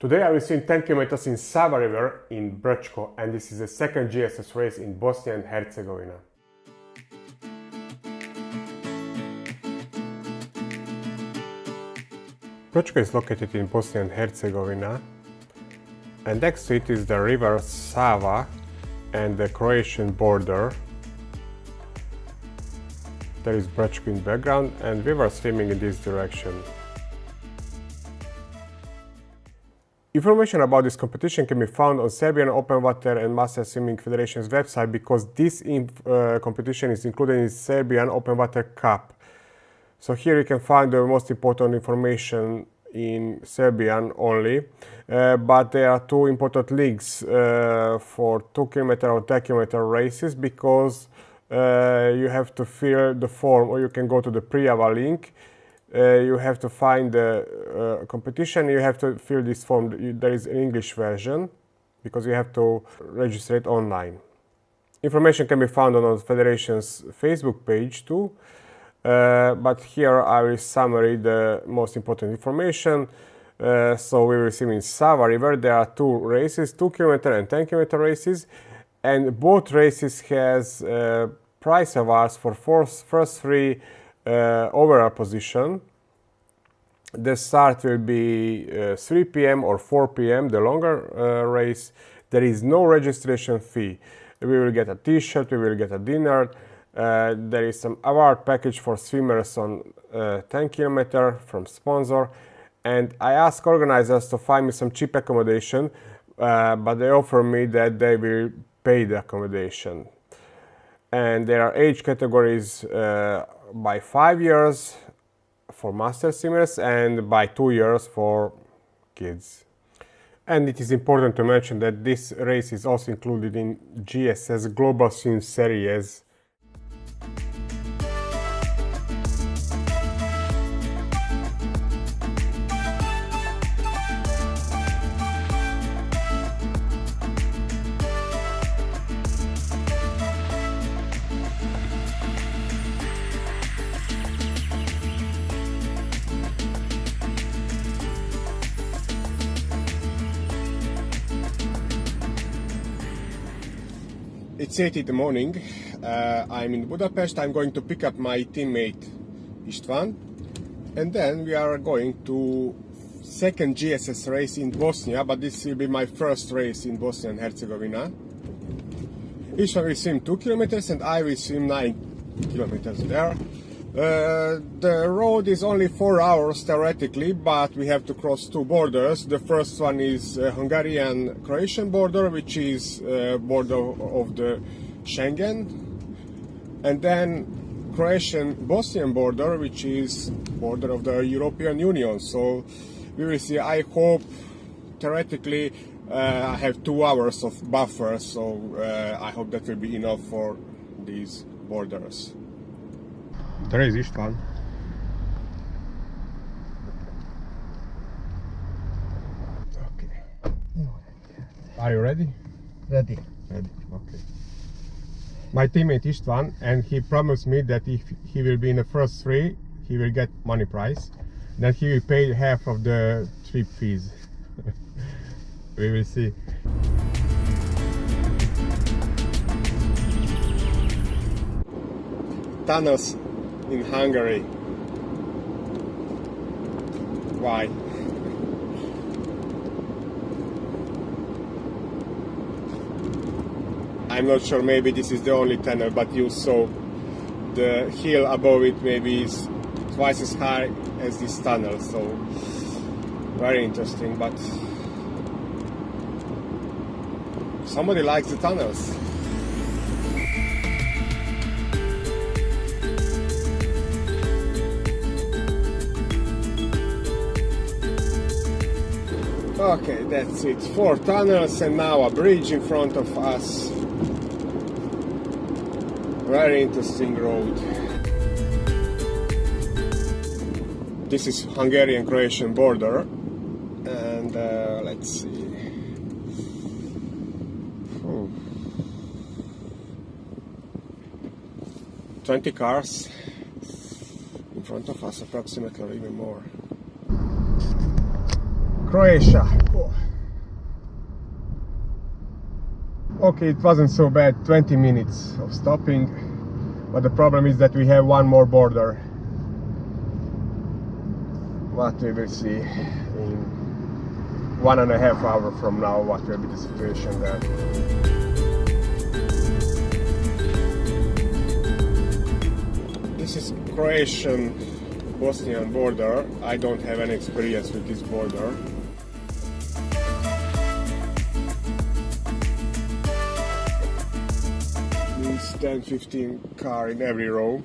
Today I will swim 10 kilometers in Sava river in Brčko, and this is the second GSS race in Bosnia and Herzegovina. Brčko is located in Bosnia and Herzegovina, and next to it is the river Sava and the Croatian border. There is Brčko in background, and we were swimming in this direction. Information about this competition can be found on Serbian Open Water and Master Swimming Federation's website, because this competition is included in Serbian Open Water Cup. So here you can find the most important information in Serbian only, but there are two important links for 2 km or 10 km races, because you have to fill the form, or you can go to the Prijava link. You have to find the competition, you have to fill this form. There is an English version, because you have to register it online. Information can be found on the Federation's Facebook page too, but here I will summary the most important information. So we will see in Sava River there are two races, 2 km and 10 km races, and both races has prize awards for first three overall position. The start will be 3 p.m. or 4 p.m. the longer race. There is no registration fee. We will get a t-shirt, we will get a dinner. There is some award package for swimmers on 10 km from sponsor, and I asked organizers to find me some cheap accommodation, but they offer me that they will pay the accommodation. And there are age categories by 5 years for master swimmers and by 2 years for kids. And it is important to mention that this race is also included in GSS Global Swim Series. It's 8 in the morning. I'm in Budapest. I'm going to pick up my teammate Istvan, and then we are going to second GSS race in Bosnia, but this will be my first race in Bosnia and Herzegovina. Istvan will swim 2 kilometers and I will swim 9 kilometers there. The road is only 4 hours theoretically, but we have to cross two borders. The first one is Hungarian-Croatian border, which is border of the Schengen, and then Croatian-Bosnian border, which is border of the European Union. So we will see. I hope theoretically I have 2 hours of buffer, so I hope that will be enough for these borders. There is Istvan. Okay. Are you ready? Ready. Ready, okay. My teammate Istvan, and he promised me that if he will be in the first three, he will get money prize. Then he will pay half of the trip fees. We will see. Tunnels in Hungary. Why? I'm not sure, maybe this is the only tunnel, but you saw the hill above it maybe is twice as high as this tunnel, so very interesting. But somebody likes the tunnels. Okay, that's it. 4 tunnels and now a bridge in front of us. Very interesting road. This is Hungarian-Croatian border, and let's see. 20 cars in front of us, approximately, or even more. Croatia. Oh. Okay, it wasn't so bad, 20 minutes of stopping, but the problem is that we have one more border. What we will see in 1.5 hours from now, what will be the situation there. This is Croatian-Bosnian border. I don't have any experience with this border. Means 10-15 cars in every row.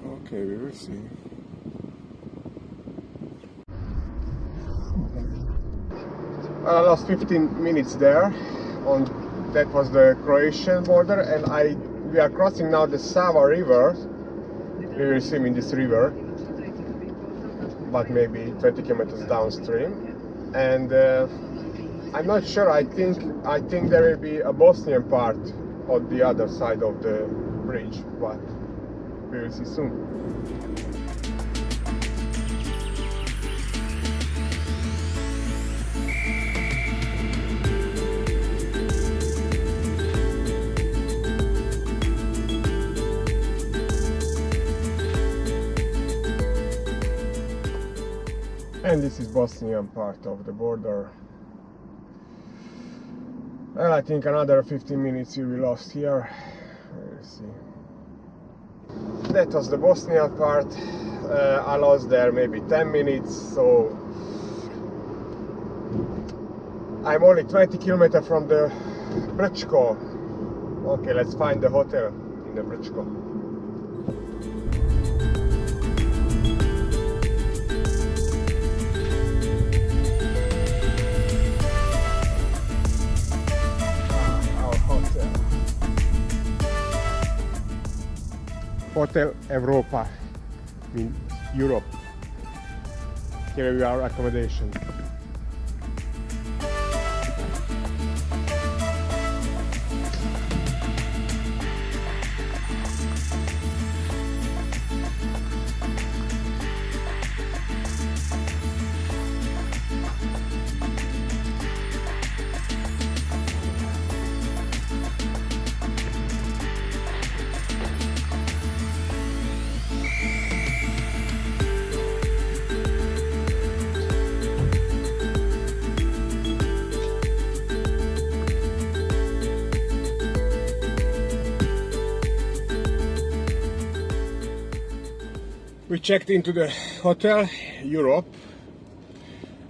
Okay, we will see. I lost 15 minutes there. That was the Croatian border, and we are crossing now the Sava river. We will swim in this river, but maybe 20 kilometers downstream. And I'm not sure. I think there will be a Bosnian part on the other side of the bridge, but we will see soon. And this is Bosnian part of the border. Well, I think another 15 minutes will be lost here. Let's see. That was the Bosnian part. I lost there maybe 10 minutes, so I'm only 20 kilometers from the Brčko. Okay, let's find the hotel in the Brčko. Hotel Europa in Europe. Here we are, accommodation. We checked into the hotel Europe,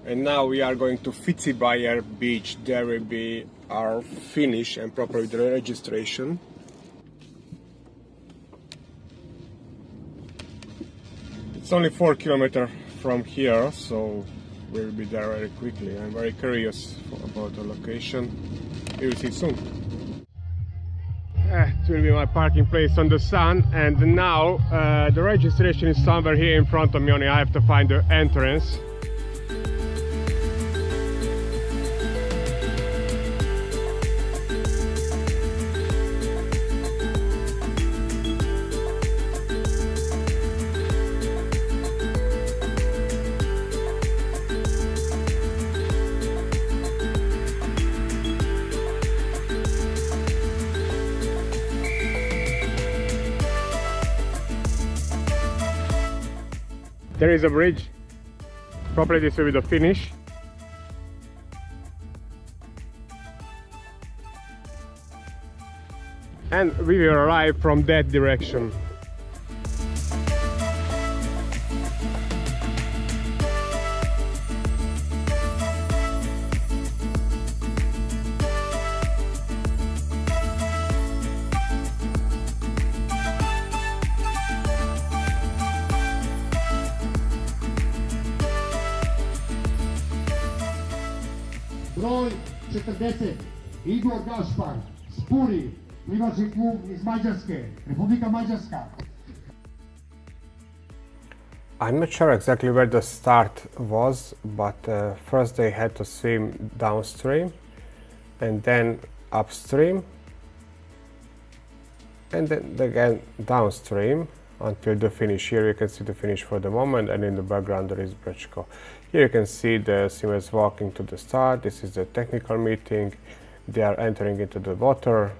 and now we are going to Fizibajer beach. There will be our finish and proper registration. It's only 4 kilometers from here, so we'll be there very quickly. I'm very curious about the location. We will see soon. It will be my parking place on the sun, and now the registration is somewhere here in front of me, only I have to find the entrance. There is a bridge. Probably this will be the finish. And we will arrive from that direction. Broj 40, Igor Gašpar, Spuri, plivački klub iz Mađarske, Republika Mađarska. I'm not sure exactly where the start was, but first they had to swim downstream and then upstream and then again downstream, until the finish. Here you can see the finish for the moment, and in the background there is Brčko. Here you can see the swimmers walking to the start. This is the technical meeting. They are entering into the water,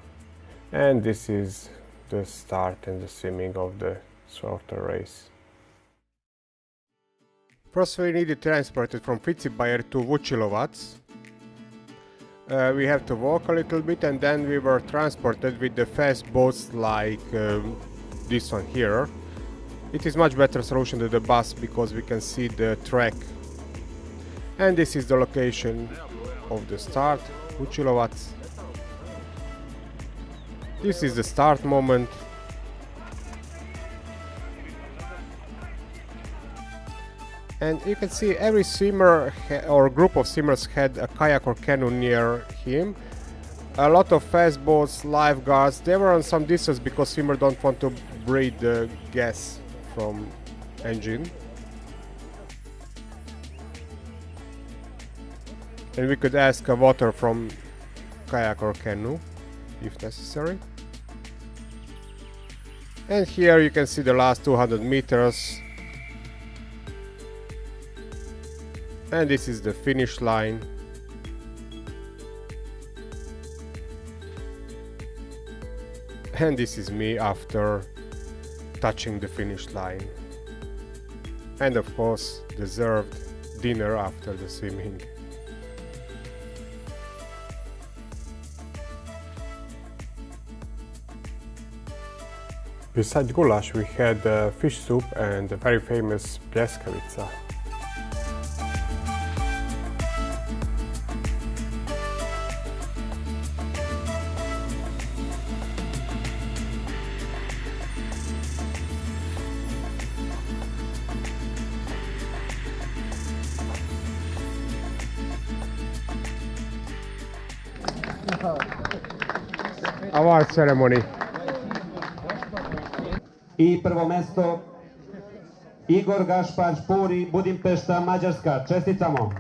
and this is the start and the swimming of the shorter race. First we need to transport it from Ficibajer to Vučilovac. We have to walk a little bit, and then we were transported with the fast boats like this one here. It is much better solution than the bus because we can see the track. And this is the location of the start, Vučilovac. This is the start moment. And you can see every swimmer or group of swimmers had a kayak or canoe near him. A lot of fast boats, lifeguards, they were on some distance because swimmers don't want to breathe the gas from engine. And we could ask water from kayak or canoe if necessary. And here you can see the last 200 meters. And this is the finish line. And this is me after touching the finish line. And of course, deserved dinner after the swimming. Besides goulash, we had fish soup and the very famous pljeskavica. Award ceremony. I prvo mesto Igor Gašpar Špuri, Budimpešta, Mađarska. Čestitamo!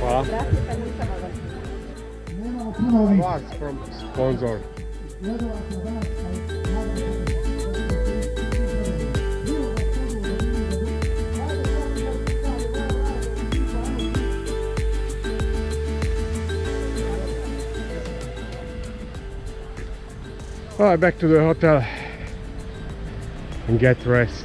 Hvala. Nemamo puno ovih. Awards from sponsor. Alright, back to the hotel and get rest.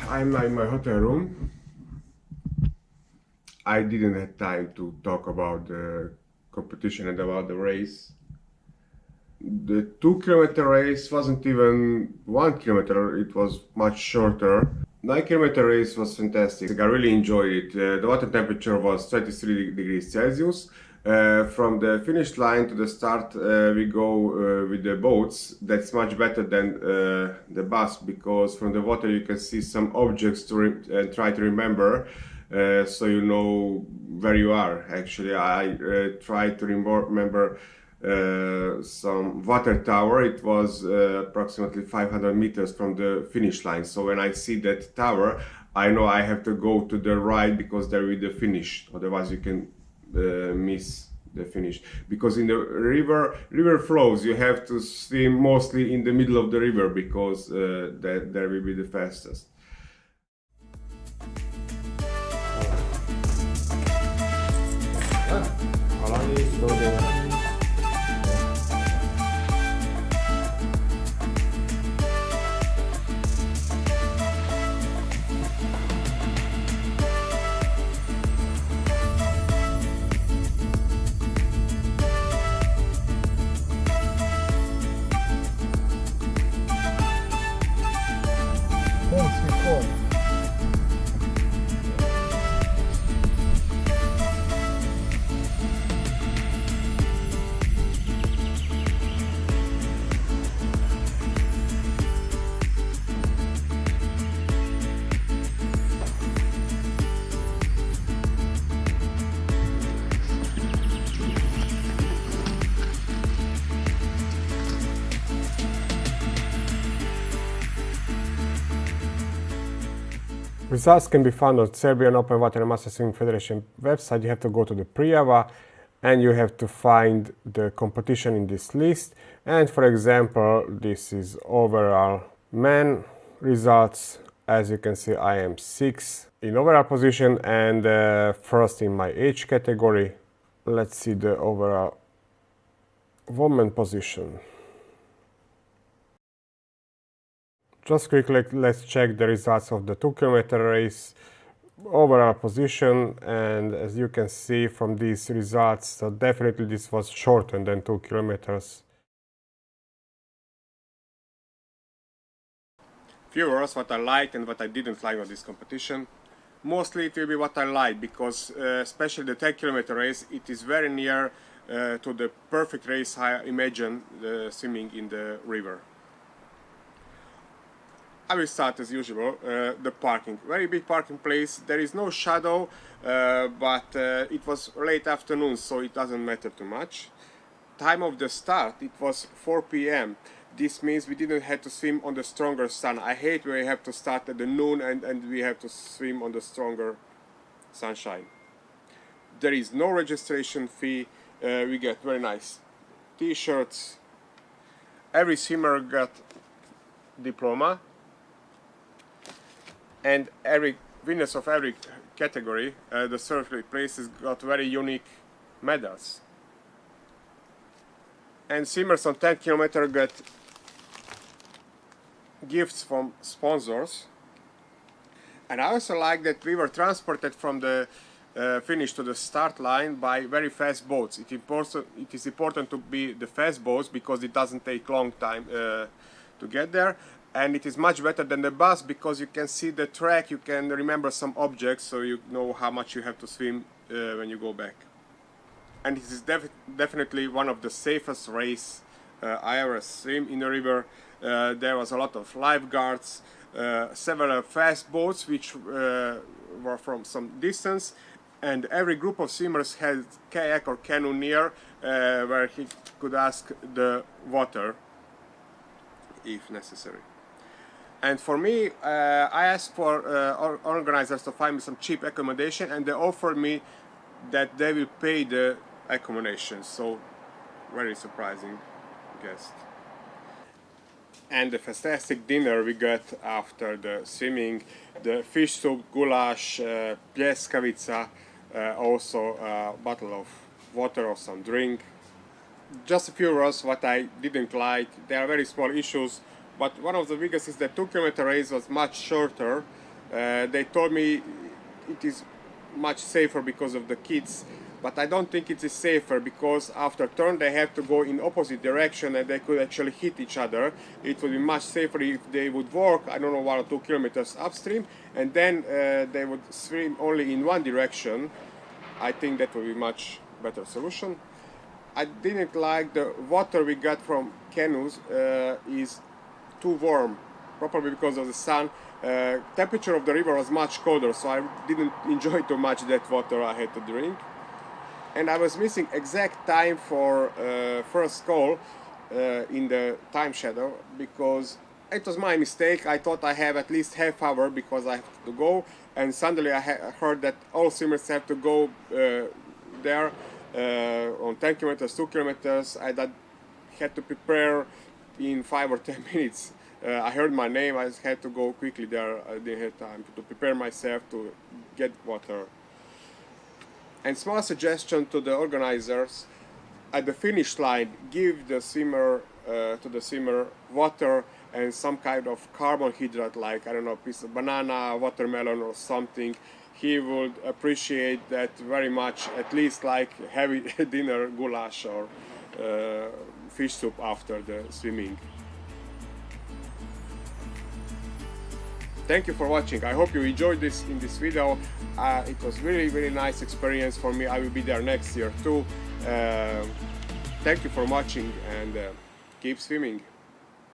I'm now in my hotel room. I didn't have time to talk about the competition and about the race. The 2-kilometer race wasn't even 1 kilometer, it was much shorter. 9-kilometer race was fantastic. I really enjoyed it. The water temperature was 23 degrees Celsius. From the finish line to the start we go with the boats. That's much better than the bus, because from the water you can see some objects to try to remember, so you know where you are. Actually, I tried to remember some water tower. It was approximately 500 meters from the finish line, so when I see that tower I know I have to go to the right because there will be the finish, otherwise you can miss the finish. Because in the river flows, you have to swim mostly in the middle of the river, because there will be the fastest. Results can be found on Serbian Open Water and Master Swimming Federation website. You have to go to the Prijava and you have to find the competition in this list. And for example, this is overall men results. As you can see, I am 6th in overall position and first in my age category. Let's see the overall woman position. Just quickly, let's check the results of the 2-kilometer race overall position, and as you can see from these results, so definitely this was shorter than 2 kilometers. Few words what I liked and what I didn't like of this competition. Mostly it will be what I like, because especially the 10-kilometer race, it is very near to the perfect race I imagine swimming in the river. I will start as usual, the parking. Very big parking place, there is no shadow, but it was late afternoon, so it doesn't matter too much. Time of the start, it was 4 p.m. This means we didn't have to swim on the stronger sun. I hate when we have to start at the noon and we have to swim on the stronger sunshine. There is no registration fee, we get very nice t-shirts. Every swimmer got diploma. And every winners of every category, the third places got very unique medals. And swimmers on 10 kilometer got gifts from sponsors. And I also like that we were transported from the finish to the start line by very fast boats. It is important to be the fast boats because it doesn't take long time to get there. And it is much better than the bus because you can see the track, you can remember some objects, so you know how much you have to swim when you go back. And it is definitely one of the safest races I ever swim in the river. There was a lot of lifeguards, several fast boats which were from some distance, and every group of swimmers had kayak or canoe near where he could ask the water if necessary. And for me, I asked for organizers to find me some cheap accommodation, and they offered me that they will pay the accommodation. So, very surprising guest. And the fantastic dinner we got after the swimming: the fish soup, goulash, pljeskavica, also a bottle of water or some drink. Just a few words what I didn't like. There are very small issues. But one of the biggest is that 2-kilometer race was much shorter. They told me it is much safer because of the kids, but I don't think it is safer because after turn they have to go in opposite direction and they could actually hit each other. It would be much safer if they would walk, I don't know, 1 or 2 kilometers upstream, and then they would swim only in one direction. I think that would be much better solution. I didn't like the water we got from canoes is too warm, probably because of the sun. Temperature of the river was much colder, so I didn't enjoy too much that water I had to drink. And I was missing exact time for first call in the time shadow because it was my mistake. I thought I have at least half hour because I have to go, and suddenly I heard that all swimmers have to go there on 10 kilometers, 2 kilometers. I had to prepare in 5 or 10 minutes. I heard my name, I had to go quickly there. I didn't have time to prepare myself to get water. And small suggestion to the organizers: at the finish line, give the swimmer to the swimmer water and some kind of carbohydrate, like, I don't know, a piece of banana, watermelon or something. He would appreciate that very much, at least like heavy dinner, goulash or fish soup after the swimming. Thank you for watching. I hope you enjoyed this in this video. It was really nice experience for me. I will be there next year too. Thank you for watching and keep swimming.